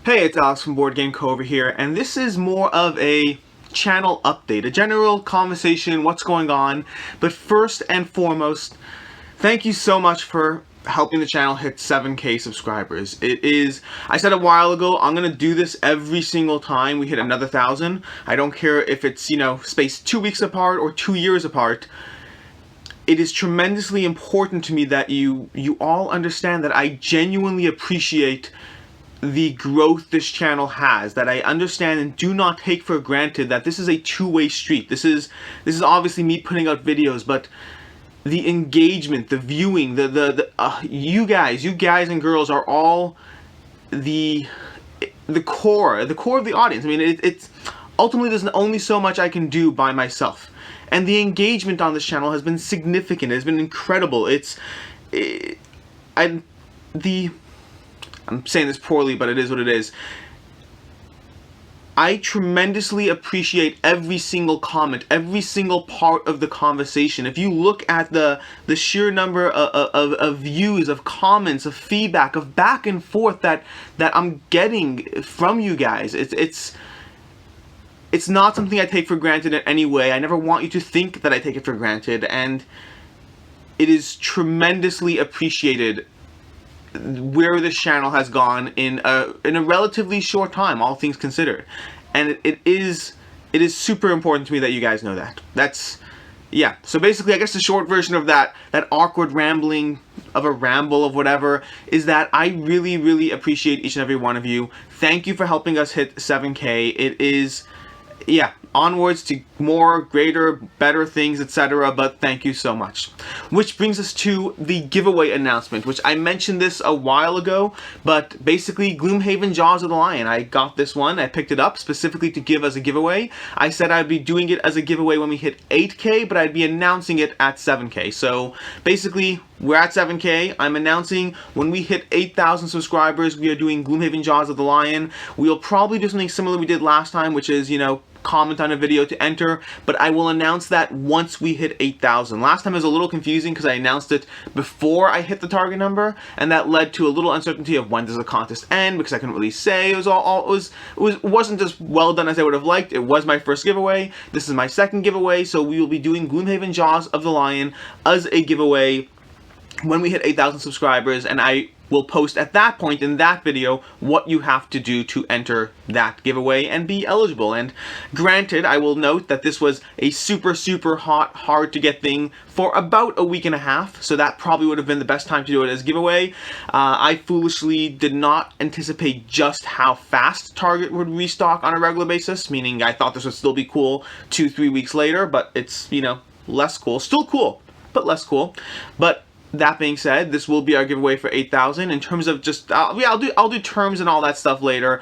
Hey, it's Alex from BoardGameCo over here, and this is more of a channel update, a general conversation, what's going on. But first and foremost, thank you so much for helping the channel hit 7K subscribers. It is, I said a while ago, I'm gonna do this every single time we hit another 1,000. I don't care if it's, spaced 2 weeks apart or 2 years apart. It is tremendously important to me that you all understand that I genuinely appreciate the growth this channel has, that I understand and do not take for granted that this is a two-way street. This is obviously me putting out videos, but the engagement, the viewing, you guys and girls are all the core of the audience. I mean, it's ultimately there's only so much I can do by myself. And the engagement on this channel has been significant. It has been incredible. I'm saying this poorly, but it is what it is. I tremendously appreciate every single comment, every single part of the conversation. If you look at the sheer number of views, of comments, of feedback, of back and forth that I'm getting from you guys, it's not something I take for granted in any way. I never want you to think that I take it for granted, and it is tremendously appreciated where this channel has gone in a relatively short time, all things considered. And it is super important to me that you guys know that. Yeah, so basically I guess the short version of that awkward rambling of a ramble of whatever is that I really appreciate each and every one of you. Thank you for helping us hit 7K. It is, yeah, onwards to more, greater, better things, etc. But thank you so much. Which brings us to the giveaway announcement, which I mentioned this a while ago, but basically Gloomhaven Jaws of the Lion. I got this one, I picked it up specifically to give as a giveaway. I said I'd be doing it as a giveaway when we hit 8K, but I'd be announcing it at 7K. So basically, we're at 7K. I'm announcing when we hit 8,000 subscribers, we are doing Gloomhaven Jaws of the Lion. We'll probably do something similar we did last time, which is, comment on a video to enter, but I will announce that once we hit 8,000. Last time it was a little confusing because I announced it before I hit the target number, and that led to a little uncertainty of when does the contest end, because I couldn't really say. It wasn't as well done as I would have liked. It was my first giveaway. This is my second giveaway, so we will be doing Gloomhaven Jaws of the Lion as a giveaway when we hit 8,000 subscribers, and I will post at that point in that video what you have to do to enter that giveaway and be eligible. And granted, I will note that this was a super hot, hard to get thing for about a week and a half, so that probably would have been the best time to do it as giveaway. I foolishly did not anticipate just how fast Target would restock on a regular basis, meaning I thought this would still be cool 2-3 weeks later, but it's, less cool. Still cool, but less cool. But that being said, this will be our giveaway for 8,000. In terms of just, I'll do terms and all that stuff later.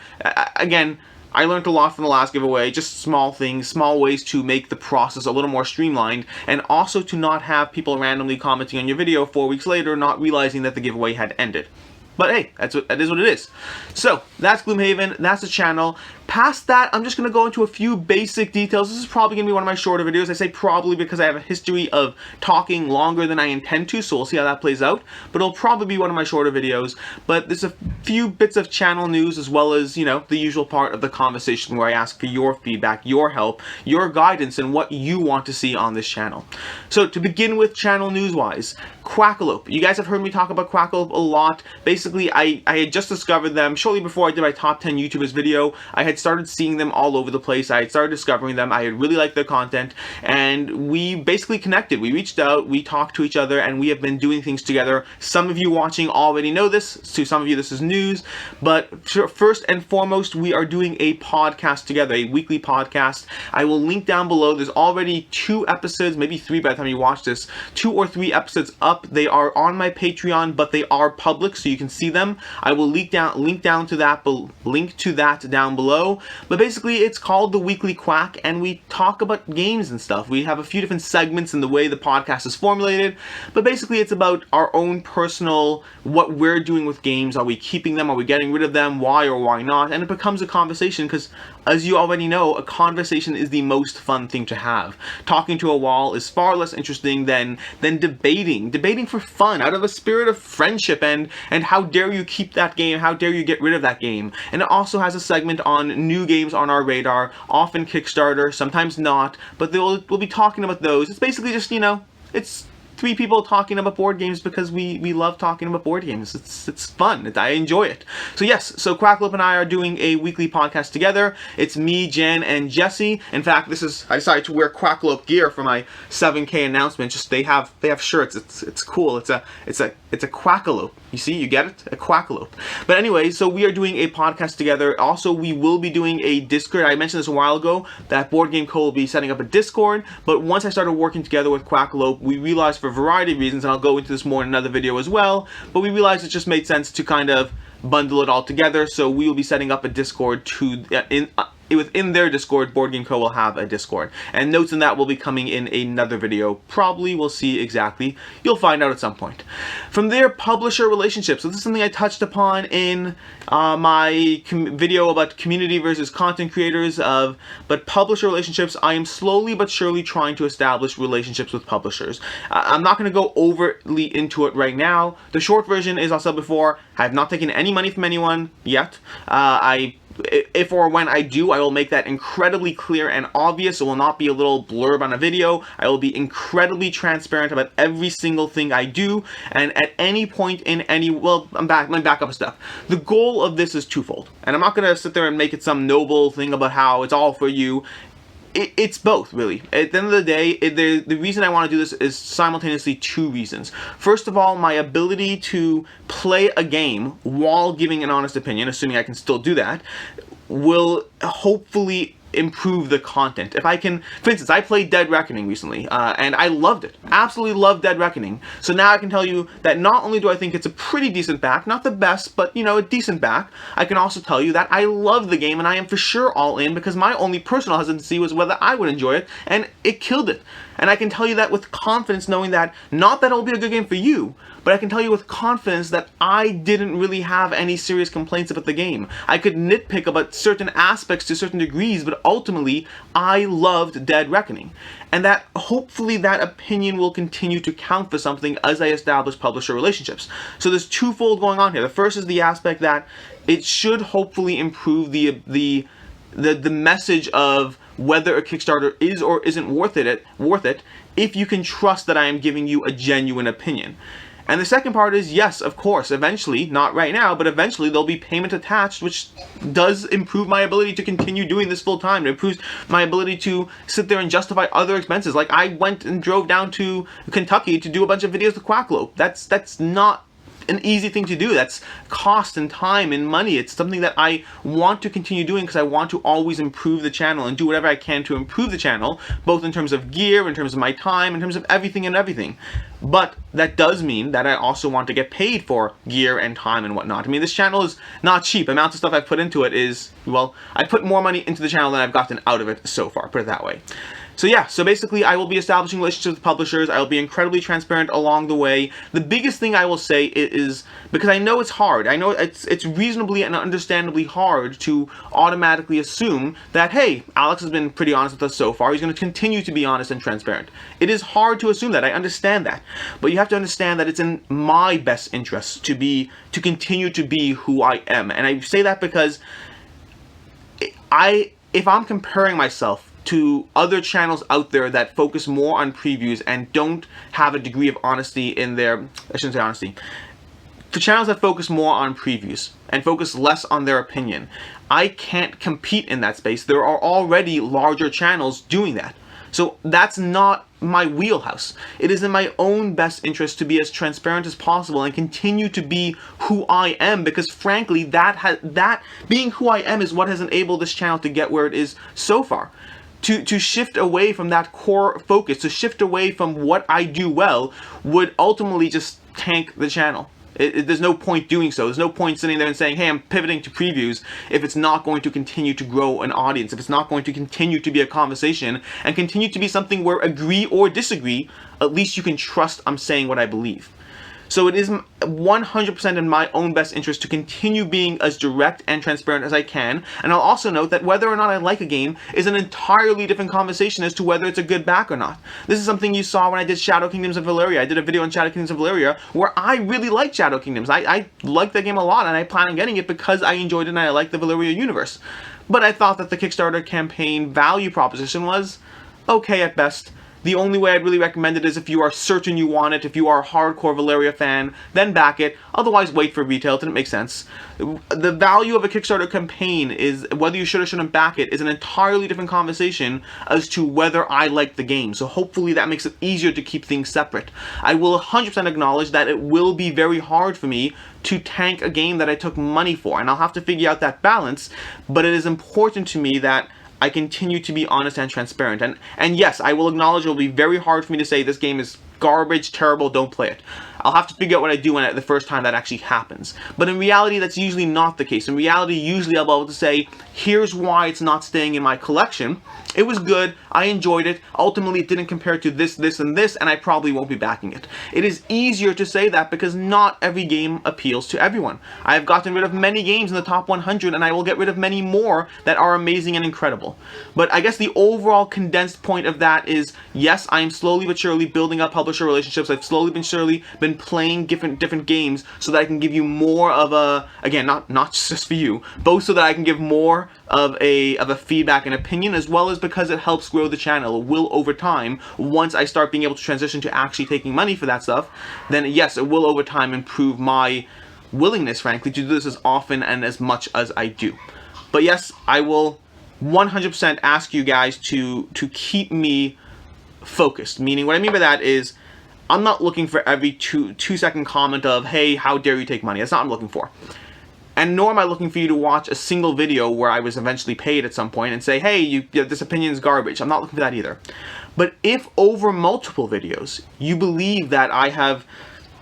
Again, I learned a lot from the last giveaway, just small things, small ways to make the process a little more streamlined, and also to not have people randomly commenting on your video 4 weeks later, not realizing that the giveaway had ended. But hey, that is what it is. So, that's Gloomhaven, that's the channel. Past that, I'm just going to go into a few basic details. This is probably going to be one of my shorter videos. I say probably because I have a history of talking longer than I intend to, so we'll see how that plays out. But it'll probably be one of my shorter videos. But there's a few bits of channel news as well as, the usual part of the conversation where I ask for your feedback, your help, your guidance, and what you want to see on this channel. So to begin with, channel news-wise, Quackalope. You guys have heard me talk about Quackalope a lot. Basically, I had just discovered them shortly before I did my top 10 YouTubers video. I had started seeing them all over the place. I had started discovering them. I had really liked their content, and we basically connected. We reached out, we talked to each other, and we have been doing things together. Some of you watching already know this. To some of you, this is news. But first and foremost, we are doing a podcast together, a weekly podcast. I will link down below. There's already 2 episodes, maybe 3 by the time you watch this, 2 or 3 episodes up. They are on my Patreon, but they are public, so you can see them. I will link to that down below. know. But basically, it's called The Weekly Quack, and we talk about games and stuff. We have a few different segments in the way the podcast is formulated, but basically it's about our own personal, what we're doing with games. Are we keeping them? Are we getting rid of them? Why or why not? And it becomes a conversation, because as you already know, a conversation is the most fun thing to have. Talking to a wall is far less interesting than debating for fun, out of a spirit of friendship, and how dare you keep that game, how dare you get rid of that game. And it also has a segment on new games on our radar, often Kickstarter, sometimes not, but we'll be talking about those. It's basically just, it's three people talking about board games because we love talking about board games. It's fun. I enjoy it. So yes, so Quackalope and I are doing a weekly podcast together. It's me, Jen, and Jesse. In fact, I decided to wear Quackalope gear for my 7K announcement. Just they have shirts. It's cool. It's a Quackalope. You see, you get it? A Quackalope. But anyway, so we are doing a podcast together. Also, we will be doing a Discord. I mentioned this a while ago that BoardGameCo will be setting up a Discord. But once I started working together with Quackalope, we realized, for a variety of reasons, and I'll go into this more in another video as well, but we realized it just made sense to kind of bundle it all together. So we will be setting up a Discord within their Discord. BoardGameCo will have a Discord, and notes in that will be coming in another video. Probably, we'll see exactly. You'll find out at some point. From there, publisher relationships. So this is something I touched upon in my video about community versus content creators. But publisher relationships, I am slowly but surely trying to establish relationships with publishers. I'm not going to go overtly into it right now. The short version is, I'll say before, I have not taken any money from anyone yet. If or when I do, I will make that incredibly clear and obvious. It will not be a little blurb on a video. I will be incredibly transparent about every single thing I do, and at any point in any, well, let me back up a step. The goal of this is twofold, and I'm not going to sit there and make it some noble thing about how it's all for you. It's both, really. At the end of the day, the reason I want to do this is simultaneously two reasons. First of all, my ability to play a game while giving an honest opinion, assuming I can still do that, will hopefully improve the content. If I can, for instance, I played Dead Reckoning recently, and I loved it. Absolutely loved Dead Reckoning. So now I can tell you that not only do I think it's a pretty decent back, not the best, but a decent back, I can also tell you that I love the game and I am for sure all in, because my only personal hesitancy was whether I would enjoy it, and it killed it. And I can tell you that with confidence, knowing that, not that it'll be a good game for you, but I can tell you with confidence that I didn't really have any serious complaints about the game. I could nitpick about certain aspects to certain degrees, but ultimately, I loved Dead Reckoning. And that, hopefully, that opinion will continue to count for something as I establish publisher relationships. So there's twofold going on here. The first is the aspect that it should hopefully improve the message of whether a Kickstarter is or isn't worth it if you can trust that I am giving you a genuine opinion. And the second part is, yes, of course, eventually, not right now, but eventually there'll be payment attached, which does improve my ability to continue doing this full time. It improves my ability to sit there and justify other expenses. Like, I went and drove down to Kentucky to do a bunch of videos with Quackalope. That's not an easy thing to do. That's cost and time and money. It's something that I want to continue doing because I want to always improve the channel and do whatever I can to improve the channel, both in terms of gear, in terms of my time, in terms of everything and everything. But that does mean that I also want to get paid for gear and time and whatnot. I mean, this channel is not cheap. The amount of stuff I've put into it is, well, I put more money into the channel than I've gotten out of it so far, put it that way. So yeah, so basically I will be establishing relationships with publishers. I will be incredibly transparent along the way. The biggest thing I will say is, because I know it's hard, I know it's reasonably and understandably hard to automatically assume that, hey, Alex has been pretty honest with us so far, he's going to continue to be honest and transparent. It is hard to assume that, I understand that. But you have to understand that it's in my best interest to continue to be who I am. And I say that because if I'm comparing myself to other channels out there that focus more on previews and don't have a degree of honesty in their, I shouldn't say honesty, for channels that focus more on previews and focus less on their opinion, I can't compete in that space. There are already larger channels doing that. So that's not my wheelhouse. It is in my own best interest to be as transparent as possible and continue to be who I am, because frankly, that being who I am is what has enabled this channel to get where it is so far. To shift away from that core focus, to shift away from what I do well, would ultimately just tank the channel. There's no point doing so. There's no point sitting there and saying, hey, I'm pivoting to previews if it's not going to continue to grow an audience, if it's not going to continue to be a conversation and continue to be something where agree or disagree, at least you can trust I'm saying what I believe. So it is 100% in my own best interest to continue being as direct and transparent as I can. And I'll also note that whether or not I like a game is an entirely different conversation as to whether it's a good back or not. This is something you saw when I did Shadow Kingdoms of Valeria. I did a video on Shadow Kingdoms of Valeria where I really liked Shadow Kingdoms. I liked that game a lot, and I plan on getting it because I enjoyed it and I liked the Valeria universe. But I thought that the Kickstarter campaign value proposition was okay at best. The only way I'd really recommend it is if you are certain you want it, if you are a hardcore Valeria fan, then back it. Otherwise, wait for retail. It didn't make sense. The value of a Kickstarter campaign is, whether you should or shouldn't back it, is an entirely different conversation as to whether I like the game. So hopefully that makes it easier to keep things separate. I will 100% acknowledge that it will be very hard for me to tank a game that I took money for, and I'll have to figure out that balance, but it is important to me that I continue to be honest and transparent. And yes, I will acknowledge it will be very hard for me to say this game is garbage, terrible, don't play it. I'll have to figure out what I do when the first time that actually happens. But in reality, that's usually not the case. In reality, usually I'll be able to say, here's why it's not staying in my collection. It was good, I enjoyed it, ultimately it didn't compare to this, this, and this, and I probably won't be backing it. It is easier to say that because not every game appeals to everyone. I have gotten rid of many games in the top 100, and I will get rid of many more that are amazing and incredible. But I guess the overall condensed point of that is, yes, I am slowly but surely building up publisher relationships. I've slowly but surely been playing different games so that I can give you more of a, again, not just for you, both so that I can give more of a feedback and opinion, as well as because it helps grow the channel. It will over time, once I start being able to transition to actually taking money for that stuff, then yes, it will over time improve my willingness, frankly, to do this as often and as much as I do. But yes, I will 100% ask you guys to keep me focused. Meaning, what I mean by that is, I'm not looking for every two-second comment of, hey, how dare you take money. That's not what I'm looking for. And nor am I looking for you to watch a single video where I was eventually paid at some point and say, hey, this opinion is garbage. I'm not looking for that either. But if over multiple videos you believe that I have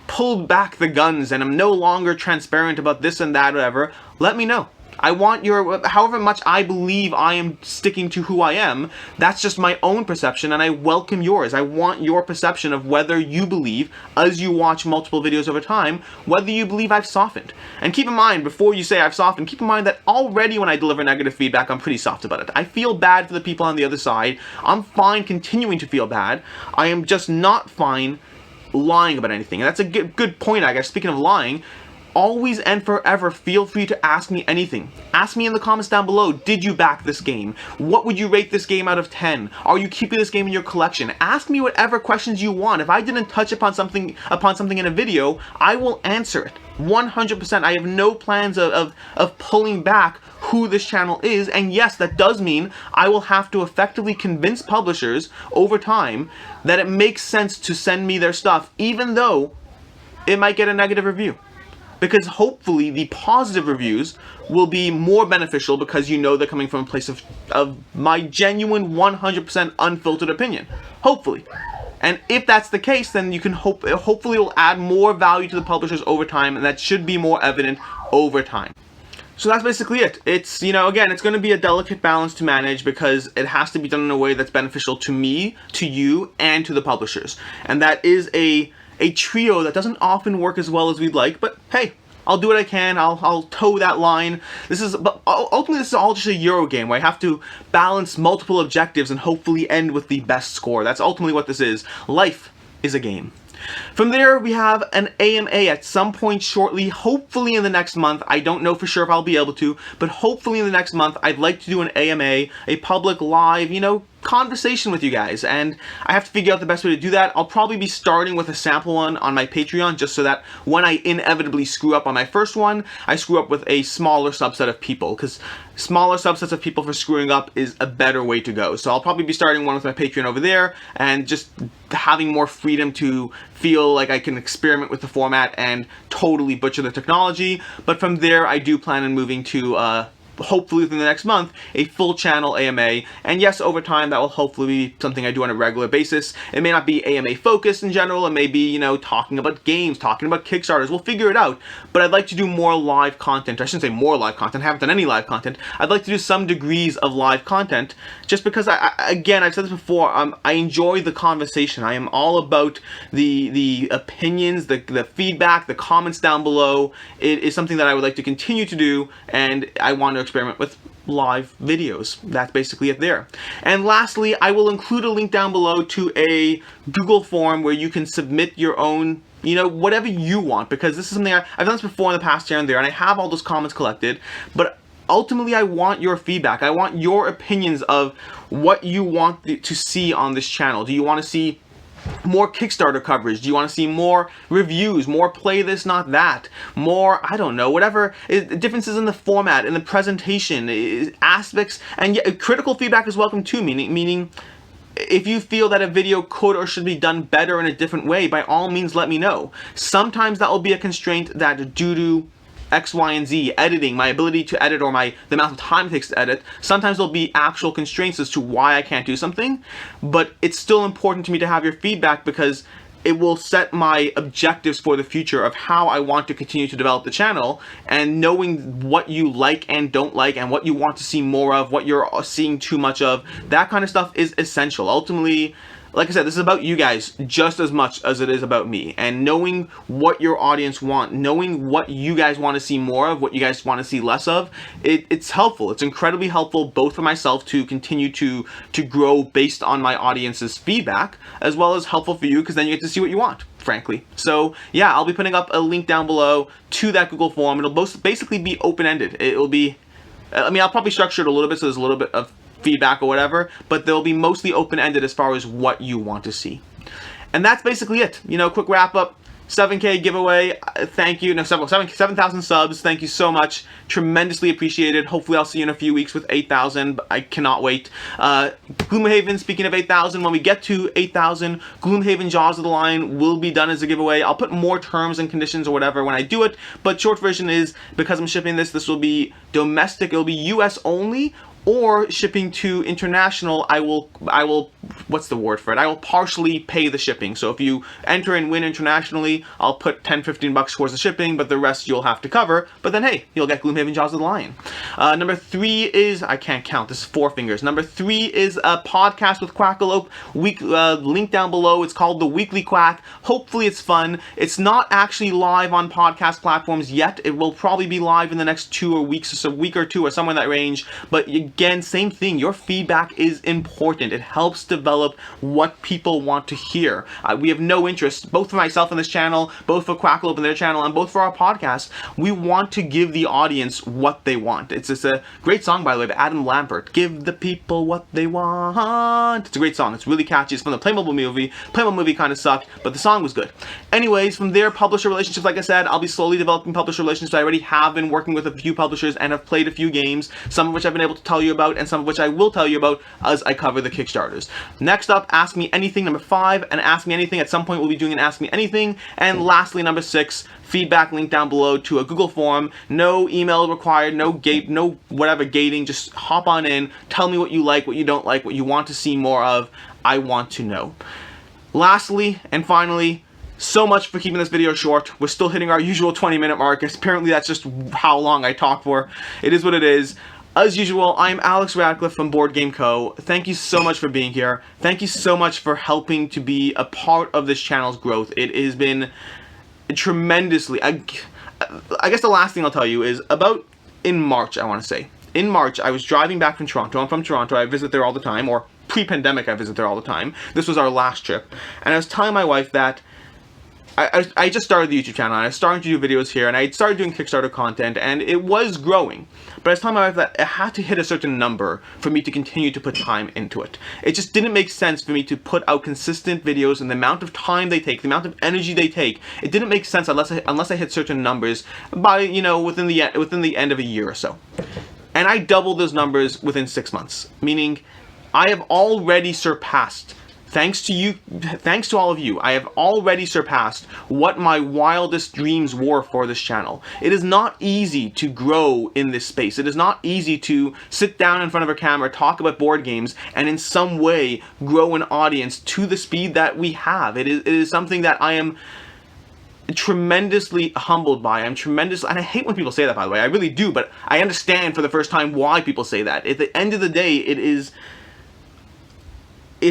pulled back the guns and I'm no longer transparent about this and that, whatever, let me know. I want your, however much I believe I am sticking to who I am, that's just my own perception, and I welcome yours. I want your perception of whether you believe, as you watch multiple videos over time, whether you believe I've softened. And keep in mind, before you say I've softened, keep in mind that already when I deliver negative feedback, I'm pretty soft about it. I feel bad for the people on the other side. I'm fine continuing to feel bad. I am just not fine lying about anything. And that's a good point, I guess. Speaking of lying, always and forever feel free to ask me anything. Ask me in the comments down below, did you back this game? What would you rate this game out of 10? Are you keeping this game in your collection? Ask me whatever questions you want. If I didn't touch upon something in a video, I will answer it. 100%. I have no plans of pulling back who this channel is, and yes, that does mean I will have to effectively convince publishers over time that it makes sense to send me their stuff, even though it might get a negative review. Because hopefully the positive reviews will be more beneficial because you know they're coming from a place of my genuine 100% unfiltered opinion. Hopefully. And if that's the case, then you can hopefully it will add more value to the publishers over time, and that should be more evident over time. So that's basically it. It's, again, it's going to be a delicate balance to manage because it has to be done in a way that's beneficial to me, to you, and to the publishers. And that is a trio that doesn't often work as well as we'd like, but hey, I'll do what I can. I'll toe that line. But ultimately, this is all just a Euro game where I have to balance multiple objectives and hopefully end with the best score. That's ultimately what this is. Life is a game. From there, we have an AMA at some point shortly, hopefully in the next month. I don't know for sure if I'll be able to, but hopefully in the next month, I'd like to do an AMA, a public live, conversation with you guys, and I have to figure out the best way to do that. I'll probably be starting with a sample one on my Patreon, just so that when I inevitably screw up on my first one, I screw up with a smaller subset of people, because smaller subsets of people for screwing up is a better way to go. So I'll probably be starting one with my Patreon over there, and just having more freedom to feel like I can experiment with the format and totally butcher the technology. But from there, I do plan on moving to hopefully within the next month, a full channel AMA. And yes, over time, that will hopefully be something I do on a regular basis. It may not be AMA focused in general. It may be, you know, talking about games, talking about Kickstarters. We'll figure it out. But I'd like to do more live content. I shouldn't say more live content. I haven't done any live content. I'd like to do some degrees of live content just because, again, I've said this before, I enjoy the conversation. I am all about the opinions, the feedback, the comments down below. It is something that I would like to continue to do, and I want to experiment with live videos. That's basically it there. And lastly, I will include a link down below to a Google form where you can submit your own, you know, whatever you want, because this is something I've done this before in the past here and there, and I have all those comments collected, but ultimately I want your feedback. I want your opinions of what you want to see on this channel. Do you want to see more Kickstarter coverage? Do you want to see more reviews, more play this, not that, more, I don't know, whatever, differences in the format, in the presentation, aspects, and yet critical feedback is welcome too, meaning if you feel that a video could or should be done better in a different way, by all means let me know. Sometimes that will be a constraint that due to X, Y, and Z, editing, my ability to edit, or the amount of time it takes to edit, sometimes there'll be actual constraints as to why I can't do something, but it's still important to me to have your feedback because it will set my objectives for the future of how I want to continue to develop the channel, and knowing what you like and don't like and what you want to see more of, what you're seeing too much of, that kind of stuff is essential. Ultimately, like I said, this is about you guys just as much as it is about me. And knowing what your audience want, knowing what you guys want to see more of, what you guys want to see less of, it's helpful. It's incredibly helpful both for myself to continue to grow based on my audience's feedback, as well as helpful for you because then you get to see what you want, frankly. So yeah, I'll be putting up a link down below to that Google form. It'll basically be open-ended. It'll be, I mean, I'll probably structure it a little bit so there's a little bit of feedback or whatever, but they'll be mostly open-ended as far as what you want to see. And that's basically it. You know, quick wrap up. 7K giveaway. Thank you. No, 7,000 subs. Thank you so much. Tremendously appreciated. Hopefully I'll see you in a few weeks with 8,000. I cannot wait. Gloomhaven, speaking of 8,000, when we get to 8,000, Gloomhaven Jaws of the Lion will be done as a giveaway. I'll put more terms and conditions or whatever when I do it, but short version is, because I'm shipping this will be domestic. It'll be US only, or shipping to international. I will, what's the word for it? I will partially pay the shipping. So if you enter and win internationally, I'll put 10-15 bucks towards the shipping, but the rest you'll have to cover. But then hey, you'll get Gloomhaven Jaws of the Lion. Number 3 is, I can't count, this is 4 fingers. Number 3 is a podcast with Quackalope. Link down below. It's called The Weekly Quack. Hopefully it's fun. It's not actually live on podcast platforms yet. It will probably be live in the next 2 weeks or so, week or two or somewhere in that range. But again, same thing. Your feedback is important. It helps develop what people want to hear. We have no interest, both for myself and this channel, both for Quackalope and their channel, and both for our podcast. We want to give the audience what they want. It's just a great song, by the way, by Adam Lambert. Give the people what they want. It's a great song. It's really catchy. It's from the Playmobil movie. Playmobil movie kind of sucked, but the song was good. Anyways, from there, publisher relationships, like I said, I'll be slowly developing publisher relationships. I already have been working with a few publishers and have played a few games, some of which I've been able to tell you about, and some of which I will tell you about as I cover the Kickstarters. Next up, Ask Me Anything, number 5, and Ask Me Anything. At some point, we'll be doing an Ask Me Anything. And lastly, number 6, feedback link down below to a Google form. No email required, no whatever gating. Just hop on in, tell me what you like, what you don't like, what you want to see more of. I want to know. Lastly, and finally, so much for keeping this video short. We're still hitting our usual 20-minute mark. Apparently, that's just how long I talk for. It is what it is. As usual, I'm Alex Radcliffe from BoardGameCo. Thank you so much for being here. Thank you so much for helping to be a part of this channel's growth. It has been tremendously... I guess the last thing I'll tell you is about in March, I want to say. In March, I was driving back from Toronto. I'm from Toronto. I visit there all the time, or pre-pandemic I visit there all the time. This was our last trip. And I was telling my wife that I just started the YouTube channel, and I was starting to do videos here, and I started doing Kickstarter content, and it was growing. But I was telling my wife that it had to hit a certain number for me to continue to put time into it. It just didn't make sense for me to put out consistent videos, and the amount of time they take, the amount of energy they take, it didn't make sense unless I hit certain numbers by, you know, within the end of a year or so. And I doubled those numbers within 6 months, meaning I have already surpassed thanks to you, thanks to all of you, I have already surpassed what my wildest dreams were for this channel. It is not easy to grow in this space. It is not easy to sit down in front of a camera, talk about board games, and in some way grow an audience to the speed that we have. It is something that I am tremendously humbled by. I'm tremendously, and I hate when people say that, by the way, I really do, but I understand for the first time why people say that. At the end of the day, it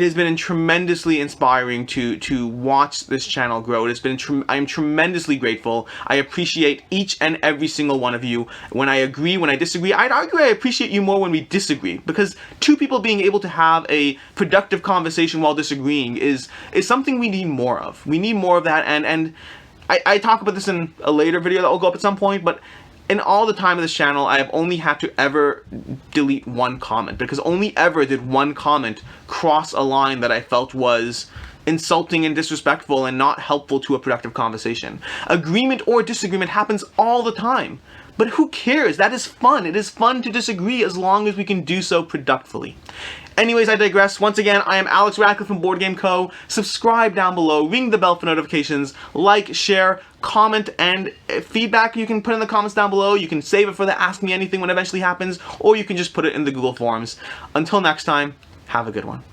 has been tremendously inspiring to watch this channel grow. It has been, I'm tremendously grateful. I appreciate each and every single one of you. When I agree, when I disagree, I'd argue I appreciate you more when we disagree, because two people being able to have a productive conversation while disagreeing is something we need more of. We need more of that, and I talk about this in a later video that will go up at some point, but in all the time of this channel, I have only had to ever delete one comment, because only ever did one comment cross a line that I felt was insulting and disrespectful and not helpful to a productive conversation. Agreement or disagreement happens all the time, but who cares? That is fun. It is fun to disagree as long as we can do so productively. Anyways, I digress. Once again, I am Alex Radcliffe from BoardGameCo. Subscribe down below, ring the bell for notifications, like, share, comment, and feedback you can put in the comments down below. You can save it for the Ask Me Anything when it eventually happens, or you can just put it in the Google Forms. Until next time, have a good one.